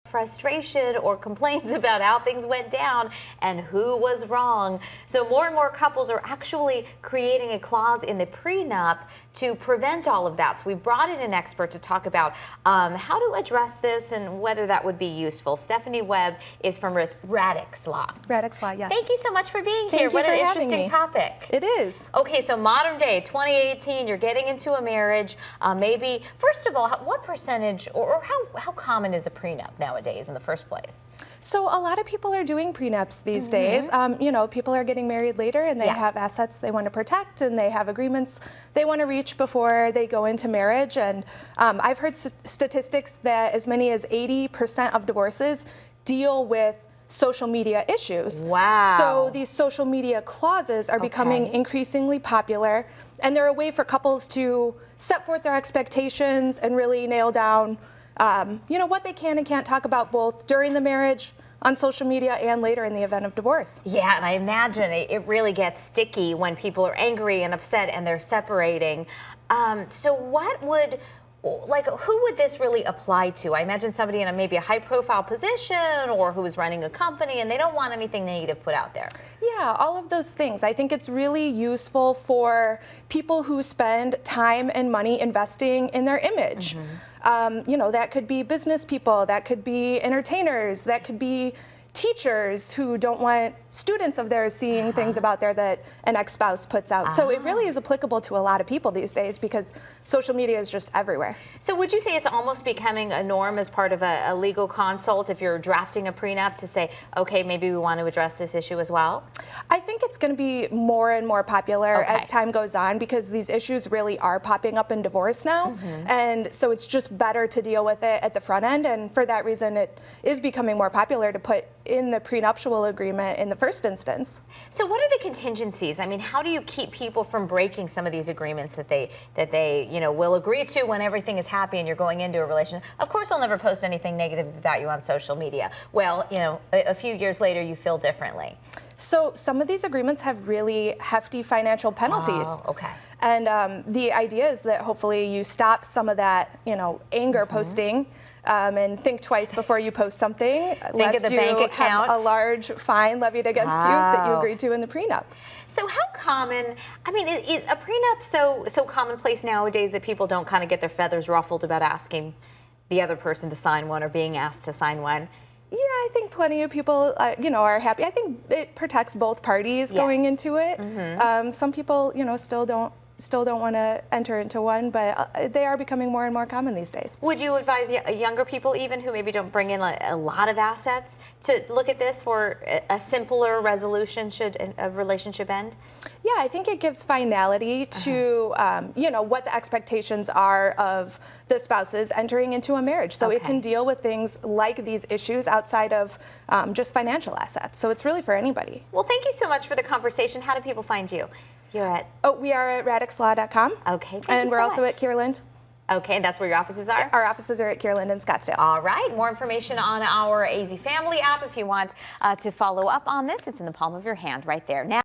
frustration or complaints about how things went down and who was wrong. So more and more couples are actually creating a clause in the prenup to prevent all of that. So we brought in an expert to talk about how to address this and whether that would be useful. Stephanie Webb is from Radix Law. Radix Law, yes. Thank you so much for being here. What an interesting topic. It is. Okay, so modern day, 2018, you're getting into a marriage. Maybe, first of all, what percentage or how common is a prenup nowadays in the first place? So a lot of people are doing prenups these days. You know, people are getting married later and they have assets they want to protect and they have agreements they want to reach before they go into marriage. And I've heard statistics that as many as 80% of divorces deal with social media issues. Wow. So these social media clauses are becoming increasingly popular, and they're a way for couples to set forth their expectations and really nail down you know, what they can and can't talk about both during the marriage, on social media, and later in the event of divorce. Yeah, and I imagine it really gets sticky when people are angry and upset and they're separating. So what would, like, who would this really apply to? I imagine somebody in maybe a high-profile position or who is running a company and they don't want anything negative put out there. Yeah, all of those things. I think it's really useful for people who spend time and money investing in their image. You know, that could be business people, that could be entertainers, that could be teachers who don't want students of theirs seeing things about there that an ex-spouse puts out. So it really is applicable to a lot of people these days because social media is just everywhere. So would you say it's almost becoming a norm as part of a legal consult if you're drafting a prenup to say, okay, maybe we want to address this issue as well? I think it's going to be more and more popular as time goes on because these issues really are popping up in divorce now. And so it's just better to deal with it at the front end. And for that reason, it is becoming more popular to put in the prenuptial agreement in the first instance. So what are the contingencies? I mean, how do you keep people from breaking some of these agreements that they you know, will agree to when everything is happy and you're going into a relationship? Of course, I'll never post anything negative about you on social media. Well, you know, a few years later, you feel differently. So some of these agreements have really hefty financial penalties. And the idea is that hopefully you stop some of that, you know, anger posting. And think twice before you post something, lest you have a large fine levied against you that you agreed to in the prenup. So how common, I mean, is a prenup so commonplace nowadays that people don't kind of get their feathers ruffled about asking the other person to sign one or being asked to sign one? Yeah, I think plenty of people, you know, are happy. I think it protects both parties going into it. Some people, you know, still don't want to enter into one, but they are becoming more and more common these days. Would you advise younger people even who maybe don't bring in a lot of assets to look at this for a simpler resolution should a relationship end? Yeah, I think it gives finality to you know, what the expectations are of the spouses entering into a marriage. So it can deal with things like these issues outside of just financial assets. So it's really for anybody. Well, thank you so much for the conversation. How do people find you? You're at? We are at radixlaw.com. Okay, and we're also at Kierland. Okay, and that's where your offices are? Our offices are at Kierland and Scottsdale. All right, more information on our AZ Family app if you want to follow up on this. It's in the palm of your hand right there. Now.